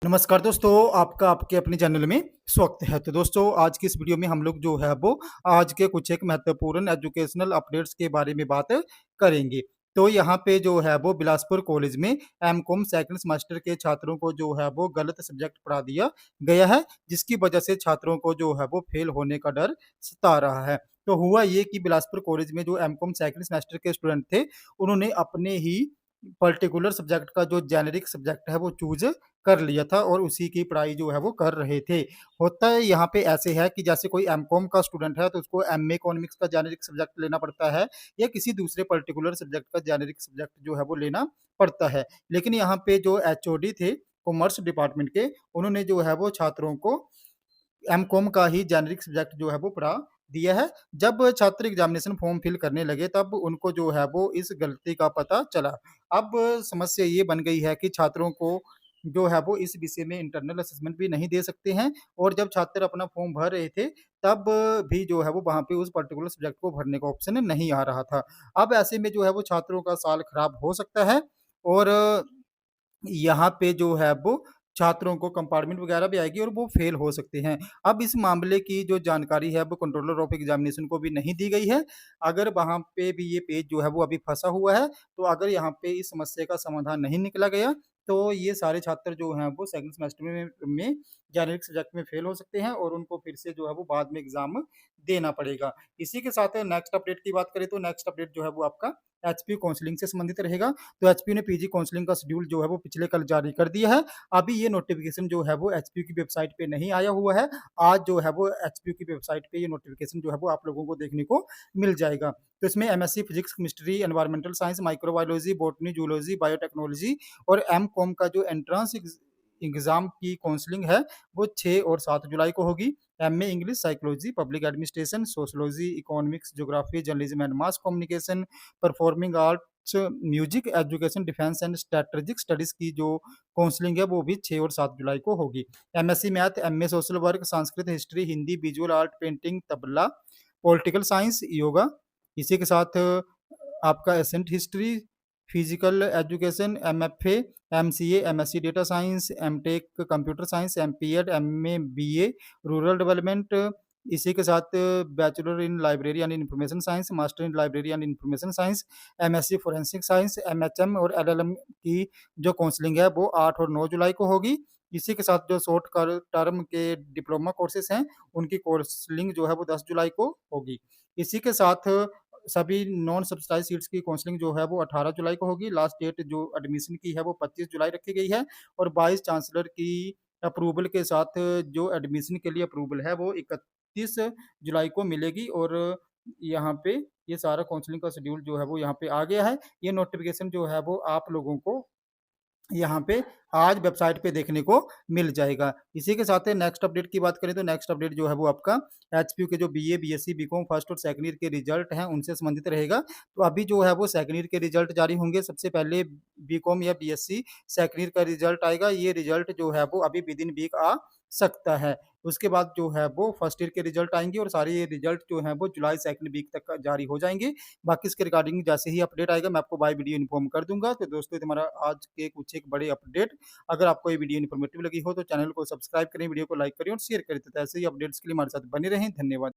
नमस्कार दोस्तों, आपका आपके अपने चैनल में स्वागत है। तो दोस्तों, आज की इस वीडियो में हम लोग जो है वो आज के कुछ एक महत्वपूर्ण एजुकेशनल अपडेट्स के बारे में बात करेंगे। तो यहाँ पे जो है वो बिलासपुर कॉलेज में एमकॉम सेकंड सेमेस्टर के छात्रों को जो है वो गलत सब्जेक्ट पढ़ा दिया गया है, जिसकी वजह से छात्रों को जो है वो फेल होने का डर सता रहा है। तो हुआ ये कि बिलासपुर कॉलेज में जो एमकॉम सेकंड सेमेस्टर के स्टूडेंट थे, उन्होंने अपने ही पर्टिकुलर सब्जेक्ट का जो जेनेरिक सब्जेक्ट है वो चूज़ कर लिया था और उसी की पढ़ाई जो है वो कर रहे थे। होता है यहाँ पे ऐसे है कि जैसे कोई एमकॉम का स्टूडेंट है तो उसको एमए इकोनॉमिक्स का जेनेरिक सब्जेक्ट लेना पड़ता है या किसी दूसरे पर्टिकुलर सब्जेक्ट का जेनेरिक सब्जेक्ट जो है वो लेना पड़ता है। लेकिन यहाँ पे जो एचओडी थे कॉमर्स डिपार्टमेंट के, उन्होंने जो है वो छात्रों को एमकॉम का ही जेनेरिक सब्जेक्ट जो है वो पढ़ा दिया है। जब छात्र एग्ज़ामिनेशन फॉर्म फिल करने लगे तब उनको जो है वो इस गलती का पता चला। अब समस्या ये बन गई है कि छात्रों को जो है वो इस विषय में इंटरनल असेसमेंट भी नहीं दे सकते हैं और जब छात्र अपना फॉर्म भर रहे थे तब भी जो है वो वहाँ पे उस पर्टिकुलर सब्जेक्ट को भरने का ऑप्शन नहीं आ रहा था। अब ऐसे में जो है वो छात्रों का साल खराब हो सकता है और यहाँ पे जो है वो छात्रों को कंपार्टमेंट वगैरह भी आएगी और वो फेल हो सकते हैं। अब इस मामले की जो जानकारी है वो कंट्रोलर ऑफ एग्ज़ामिनेशन को भी नहीं दी गई है। अगर वहाँ पे भी ये पेज जो है वो अभी फँसा हुआ है, तो अगर यहाँ पे इस समस्या का समाधान नहीं निकला गया, तो ये सारे छात्र जो हैं वो सेकंड सेमेस्टर में जेनेरिक सब्जेक्ट में फेल हो सकते हैं और उनको फिर से जो है वो बाद में एग्ज़ाम देना पड़ेगा। इसी के साथ नेक्स्ट अपडेट की बात करें तो नेक्स्ट अपडेट जो है वो आपका एचपीयू काउंसलिंग से संबंधित रहेगा। तो एचपीयू ने पीजी काउंसलिंग का शेड्यूल जो है वो पिछले कल जारी कर दिया है। अभी ये नोटिफ़िकेशन जो है वो एचपीयू की वेबसाइट पे नहीं आया हुआ है। आज जो है वो एचपीयू की वेबसाइट पे ये नोटिफ़िकेशन जो है वो आप लोगों को देखने को मिल जाएगा। तो इसमें MSc physics, chemistry, environmental science, microbiology, botany, zoology, biotechnology और एमकॉम का जो एंट्रेंस एग्ज़ाम की काउंसलिंग है, वो 6 और 7 जुलाई को होगी। MA English, psychology, public administration, sociology, economics, geography, journalism and mass communication, performing arts, music, education, defence and strategic studies की जो काउंसलिंग है, वो भी 6 और 7 जुलाई को होगी। MSc math, MA social work, Sanskrit, history, Hindi, visual art, painting, tabla, political science, yoga, इसी के साथ आपका ancient history, physical education, MFA, MCA, MSc data science, MTech computer science, MPEd, MA, BA, rural development, इसी के साथ bachelor in library and information science, master in library and information science, MSc forensic science, MHM और LLM की जो counselling है वो 8 और 9 जुलाई को होगी। इसी के साथ जो शॉर्ट कर टर्म के डिप्लोमा कोर्सेज़ हैं, उनकी काउंसलिंग जो है वो 10 जुलाई को होगी। इसी के साथ सभी नॉन सब्सिडाइज़्ड सीट्स की काउंसलिंग जो है वो 18 जुलाई को होगी। लास्ट डेट जो एडमिशन की है वो 25 जुलाई रखी गई है और वाइस चांसलर की अप्रूवल के साथ जो एडमिशन के लिए अप्रूवल है वो 31 जुलाई को मिलेगी और यहाँ पे ये सारा काउंसलिंग का शेड्यूल जो है वो यहाँ पे आ गया है। ये नोटिफ़िकेशन जो है वो आप लोगों को यहाँ पे आज वेबसाइट पे देखने को मिल जाएगा। इसी के साथ नेक्स्ट अपडेट की बात करें तो नेक्स्ट अपडेट जो है वो आपका एचपीयू के जो बीए, बीएससी, बीकॉम फर्स्ट और सेकंड ईयर के रिजल्ट हैं उनसे संबंधित रहेगा। तो अभी जो है वो सेकंड ईयर के रिजल्ट जारी होंगे। सबसे पहले बीकॉम या बीएससी सेकंड ईयर का रिजल्ट आएगा। ये रिजल्ट जो है वो अभी विदिन वीक आ सकता है। उसके बाद जो है वो फर्स्ट ईयर के रिजल्ट आएँगे और सारे ये रिजल्ट जो हैं वो जुलाई सेकंड वीक तक का जारी हो जाएँगे। बाकी इसके रिगार्डिंग जैसे ही अपडेट आएगा मैं आपको बाय वीडियो इन्फॉर्म कर दूँगा। तो दोस्तों ये हमारा आज के कुछ एक बड़े अपडेट। अगर आपको ये वीडियो इन्फॉर्मेटिव लगी हो तो चैनल को सब्सक्राइब करें, वीडियो को लाइक करें और शेयर करें तथा ऐसे ही अपडेट्स के लिए हमारे साथ बने रहें। धन्यवाद।